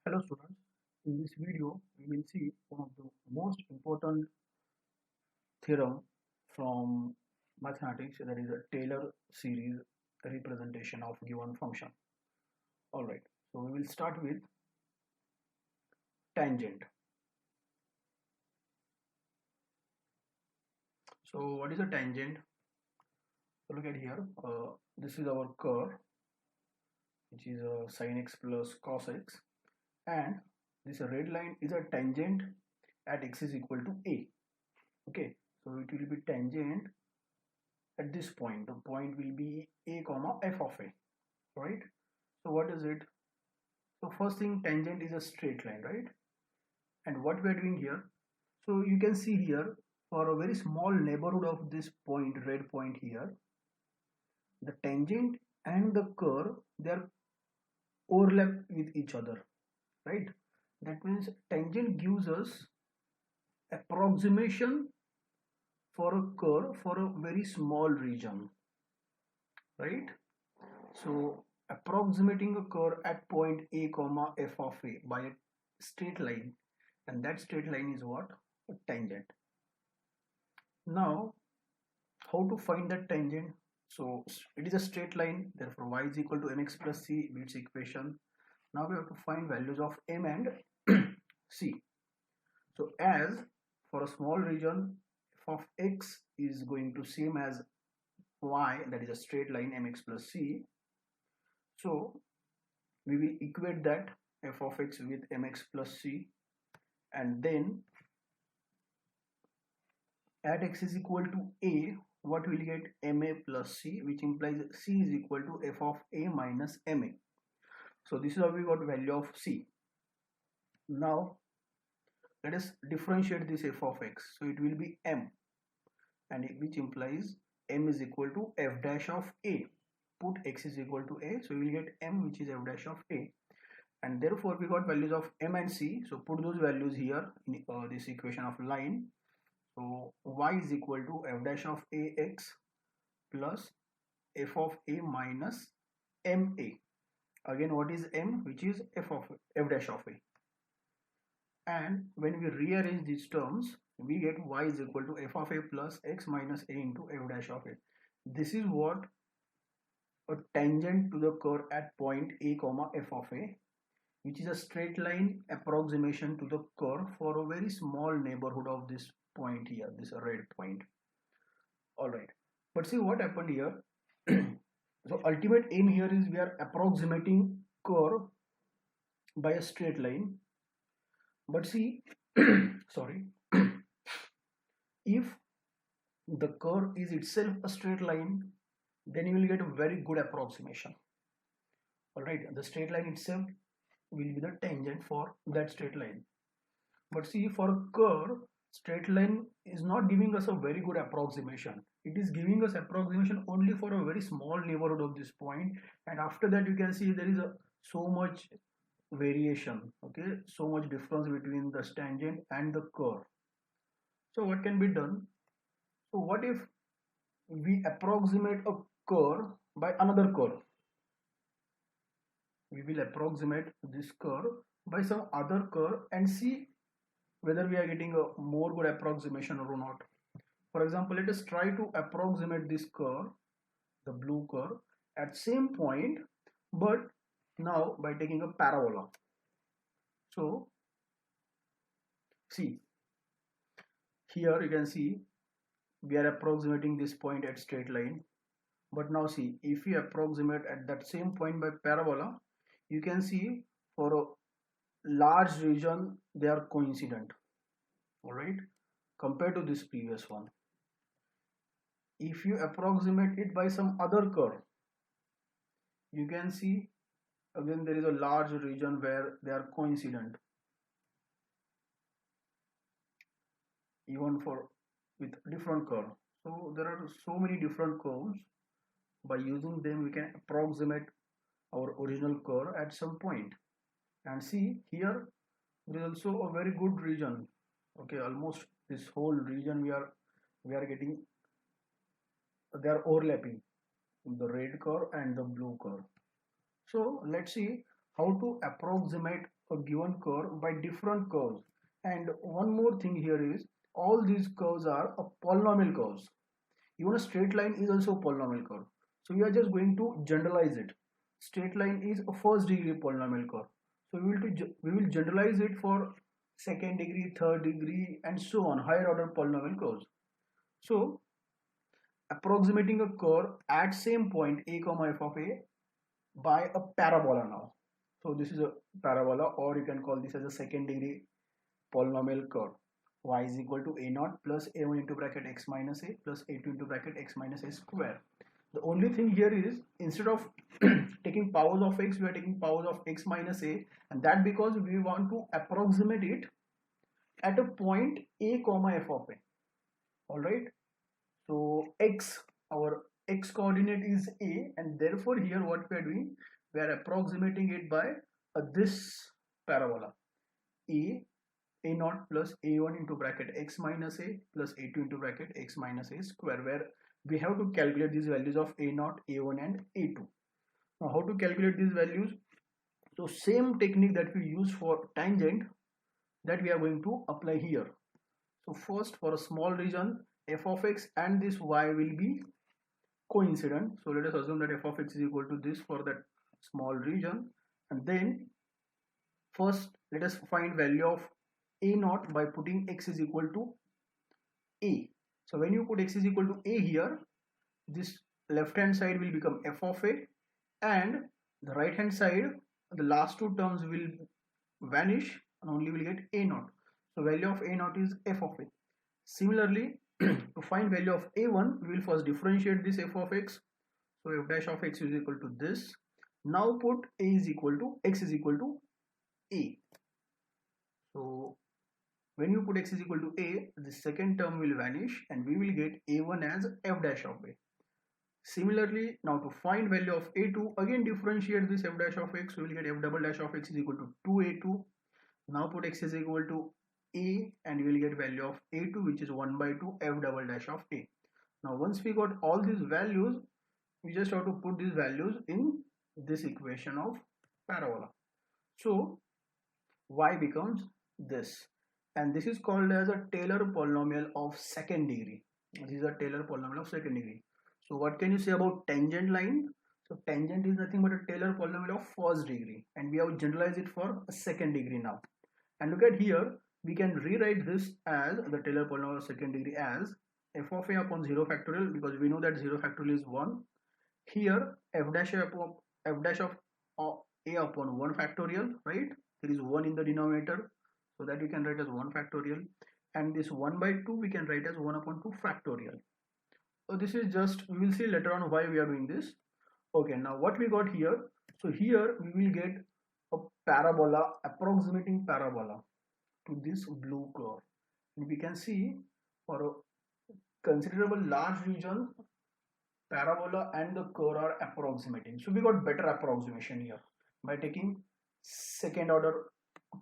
Hello students, in this video we will see one of the most important theorem from mathematics, that is a Taylor series representation of given function. Alright, so we will start with tangent. So what is a tangent? So look at here, this is our curve which is sin x plus cos x, and this red line is a tangent at x is equal to a. Okay, so it will be tangent at this point. The point will be a comma f of a, right? So what is it? So first thing, tangent is a straight line, right? And what we are doing here, so you can see here, for a very small neighborhood of this point, red point here, the tangent and the curve, they are overlap with each other, right? That means tangent gives us approximation for a curve for a very small region, right? So approximating a curve at point a comma f of a by a straight line, and that straight line is what? A tangent. Now how to find that tangent? So it is a straight line, therefore y is equal to mx plus c beats equation. Now we have to find values of m and c. So as for a small region, f of x is going to same as y, that is a straight line mx plus c. So we will equate that f of x with mx plus c, and then at x is equal to a, what will get? Ma plus c, which implies c is equal to f of a minus ma. So this is how we got value of c. Now let us differentiate this f of x. So it will be m, and which implies m is equal to f dash of a. Put x is equal to a, so we will get m, which is f dash of a, and therefore we got values of m and c. So put those values here in this equation of line. So y is equal to f dash of ax plus f of a minus ma. Again, what is m? Which is f dash of a. And when we rearrange these terms, we get y is equal to f of a plus x minus a into f dash of a. This is what a tangent to the curve at point a comma f of a, which is a straight line approximation to the curve for a very small neighborhood of this point here, this red point. All right, but see what happened here. So ultimate aim here is we are approximating curve by a straight line, but see sorry, if the curve is itself a straight line, then you will get a very good approximation. All right, the straight line itself will be the tangent for that straight line. But see, for a curve, straight line is not giving us a very good approximation. It is giving us approximation only for a very small neighborhood of this point, and after that you can see there is so much variation, okay, so much difference between the tangent and the curve. So what can be done? So what if we approximate a curve by another curve? We will approximate this curve by some other curve and see whether we are getting a more good approximation or not. For example, let us try to approximate this curve, the blue curve, at same point, but now by taking a parabola. So see, here you can see we are approximating this point at straight line, but now see, if we approximate at that same point by parabola, you can see for a large region they are coincident. All right, compared to this previous one. If you approximate it by some other curve, you can see again there is a large region where they are coincident, even for with different curve. So there are so many different curves. By using them we can approximate our original curve at some point. And see here there is also a very good region, okay, almost this whole region we are getting, they are overlapping, the red curve and the blue curve. So let's see how to approximate a given curve by different curves. And one more thing here is all these curves are a polynomial curves. Even a straight line is also a polynomial curve. So we are just going to generalize it. Straight line is a first degree polynomial curve. So we will generalize it for second degree, third degree, and so on, higher order polynomial curves. So approximating a curve at same point a comma f of a by a parabola now. So this is a parabola, or you can call this as a second degree polynomial curve. Y is equal to a naught plus a1 into bracket x minus a plus a2 into bracket x minus a square. The only thing here is instead of taking powers of x, we are taking powers of x minus a, and that because we want to approximate it at a point a comma f of a. All right. So x, our x coordinate is a, and therefore here what we are doing, we are approximating it by this parabola a naught plus a1 into bracket x minus a plus a2 into bracket x minus a square, where we have to calculate these values of a naught, a1 and a2. Now how to calculate these values? So same technique that we use for tangent, that we are going to apply here. So first, for a small region, f of x and this y will be coincident. So let us assume that f of x is equal to this for that small region, and then first let us find value of a naught by putting x is equal to a. So when you put x is equal to a here, this left hand side will become f of a, and the right hand side, the last two terms will vanish and only will get a naught. So value of a naught is f of a. Similarly, to find value of a1, we will first differentiate this f of x. So f dash of x is equal to this. Now put a is equal to x is equal to a. So when you put x is equal to a, the second term will vanish and we will get a1 as f dash of a. Similarly, now to find value of a2, again differentiate this f dash of x, we will get f double dash of x is equal to 2a2. Now put x is equal to a and you will get value of a2, which is 1 by 2 f double dash of a. Now once we got all these values, we just have to put these values in this equation of parabola. So y becomes this, and this is called as a Taylor polynomial of second degree. This is a Taylor polynomial of second degree. So what can you say about tangent line? So tangent is nothing but a Taylor polynomial of first degree, and we have generalized it for a second degree now. And look at here, we can rewrite this as the Taylor polynomial of second degree as f of a upon 0 factorial, because we know that 0 factorial is 1. Here f dash of a upon 1 factorial, right? There is 1 in the denominator, so that we can write as 1 factorial, and this 1 by 2 we can write as 1 upon 2 factorial. So this is just, we will see later on why we are doing this. Okay, now what we got here, so here we will get a parabola, approximating parabola to this blue curve, and we can see for a considerable large region, parabola and the curve are approximating. So we got better approximation here by taking second order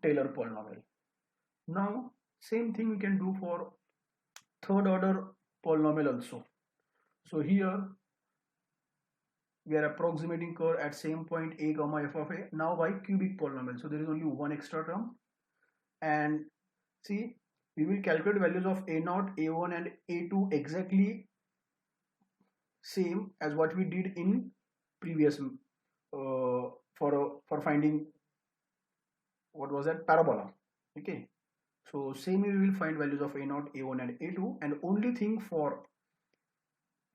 Taylor polynomial. Now same thing we can do for third order polynomial also. So here we are approximating curve at same point a comma f of a, now by cubic polynomial. So there is only one extra term, and see, we will calculate values of a naught, a1 and a2 exactly same as what we did in previous for finding what was that, parabola. Okay, so same we will find values of a naught, a1 and a2, and only thing for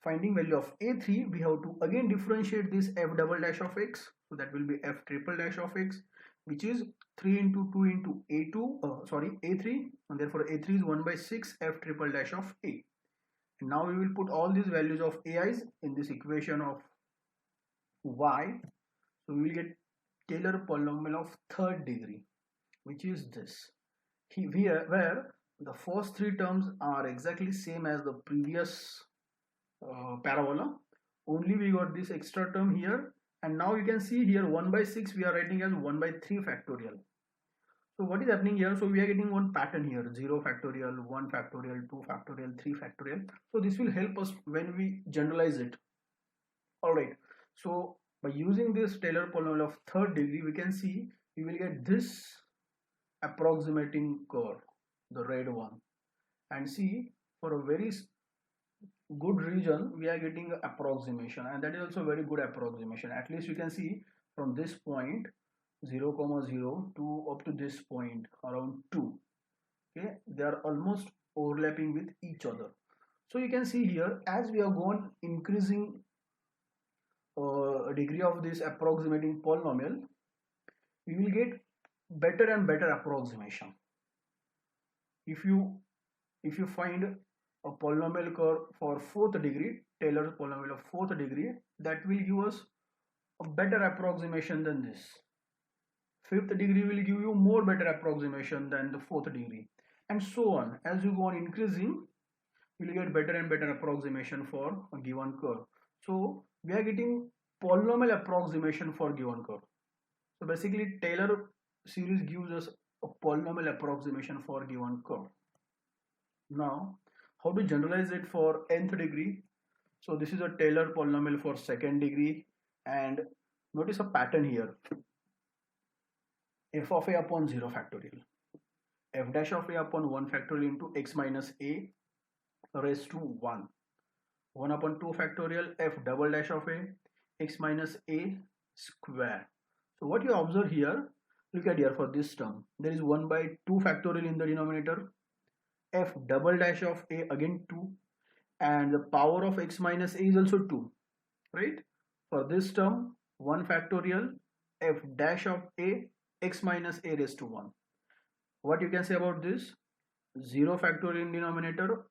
finding value of a3, we have to again differentiate this f double dash of x, so that will be f triple dash of x, which is 3 into 2 into a3, and therefore a3 is 1 by 6 f triple dash of a. And now we will put all these values of ai's in this equation of y, so we will get Taylor polynomial of third degree, which is this here, where the first three terms are exactly same as the previous parabola, only we got this extra term here, and now you can see here 1 by 6 we are writing as 1 by 3 factorial. So what is happening here? So we are getting one pattern here, 0 factorial, 1 factorial, 2 factorial, 3 factorial. So this will help us when we generalize it. All right, so By using this Taylor polynomial of third degree, we can see we will get this approximating curve, the red one, and see for a very good region we are getting approximation, and that is also very good approximation. At least you can see from this point 0, 0 to up to this point around 2. Okay, they are almost overlapping with each other. So you can see here as we are going increasing degree of this approximating polynomial, we will get better and better approximation. If you find a polynomial curve for fourth degree, Taylor's polynomial of fourth degree, that will give us a better approximation than this. Fifth degree will give you more better approximation than the fourth degree, and so on. As you go on increasing, you will get better and better approximation for a given curve. So we are getting polynomial approximation for given curve. So basically Taylor series gives us a polynomial approximation for given curve. Now how to generalize it for nth degree? So this is a Taylor polynomial for second degree, and notice a pattern here. F of a upon 0 factorial, f dash of a upon 1 factorial into x minus a raised to 1, 1 upon 2 factorial f double dash of a x minus a square. So what you observe here, look at here for this term, there is 1 by 2 factorial in the denominator, f double dash of a again 2, and the power of x minus a is also 2, right? For this term 1 factorial f dash of a x minus a raised to 1. What you can say about this? 0 factorial in denominator,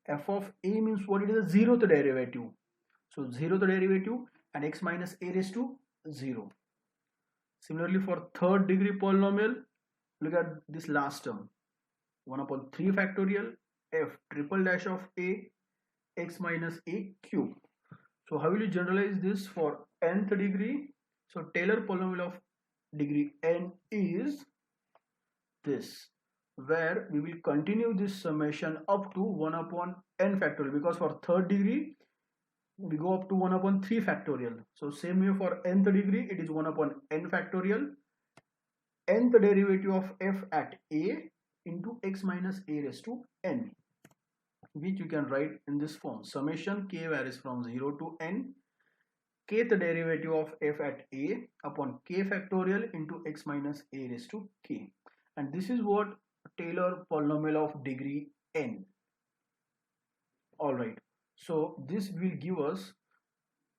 f of a means what? It is a 0th derivative. So 0th derivative and x minus a raised to 0. Similarly for third degree polynomial, look at this last term, 1 upon 3 factorial f triple dash of a x minus a cube. So how will you generalize this for nth degree? So Taylor polynomial of degree n is this, where we will continue this summation up to 1 upon n factorial, because for third degree we go up to 1 upon 3 factorial. So same way for nth degree, it is 1 upon n factorial, nth derivative of f at a into x minus a raised to n, which you can write in this form: summation k varies from 0 to n, kth derivative of f at a upon k factorial into x minus a raised to k. And this is what Taylor polynomial of degree n. All right, so this will give us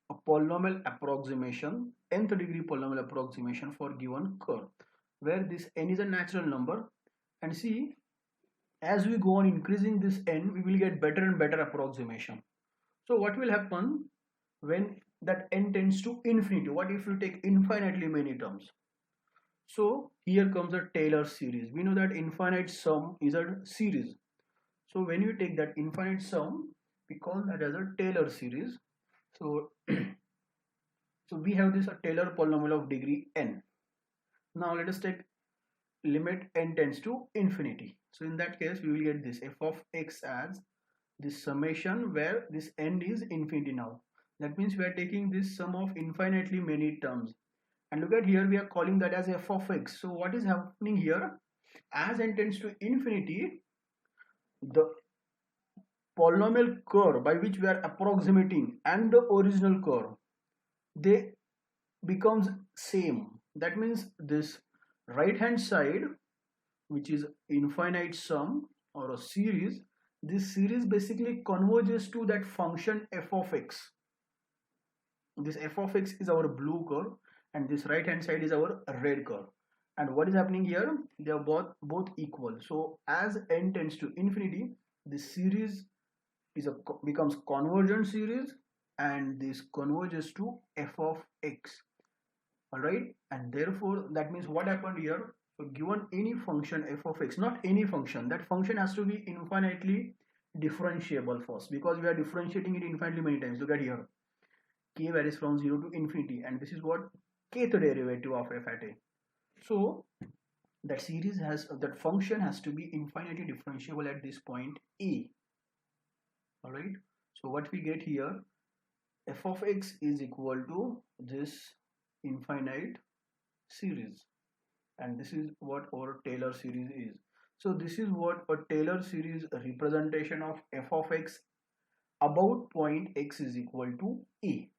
a polynomial approximation, nth degree polynomial approximation for given curve, where this n is a natural number. And see, as we go on increasing this n, we will get better and better approximation. So what will happen when that n tends to infinity? What if you take infinitely many terms? So here comes a Taylor series. We know that infinite sum is a series. So when you take that infinite sum, we call that as a Taylor series. So, so we have this Taylor polynomial of degree n. Now let us take limit n tends to infinity. So in that case, we will get this f of x as this summation where this n is infinity now. That means we are taking this sum of infinitely many terms. And look at here, we are calling that as f of x. So what is happening here? As n tends to infinity, the polynomial curve by which we are approximating and the original curve, they becomes same. That means this right hand side, which is infinite sum or a series, this series basically converges to that function f of x. This f of x is our blue curve and this right hand side is our red curve. And what is happening here? They are both equal. So as n tends to infinity, this series becomes convergent series, and this converges to f of x. All right, and therefore that means what happened here? So given any function f of x, not any function, that function has to be infinitely differentiable first, because we are differentiating it infinitely many times. Look at here, k varies from 0 to infinity, and this is what kth derivative of f at a. So that series has, that function has to be infinitely differentiable at this point a. All right, so what we get here, f of x is equal to this infinite series, and this is what our Taylor series is. So this is what a Taylor series representation of f of x about point x is equal to a.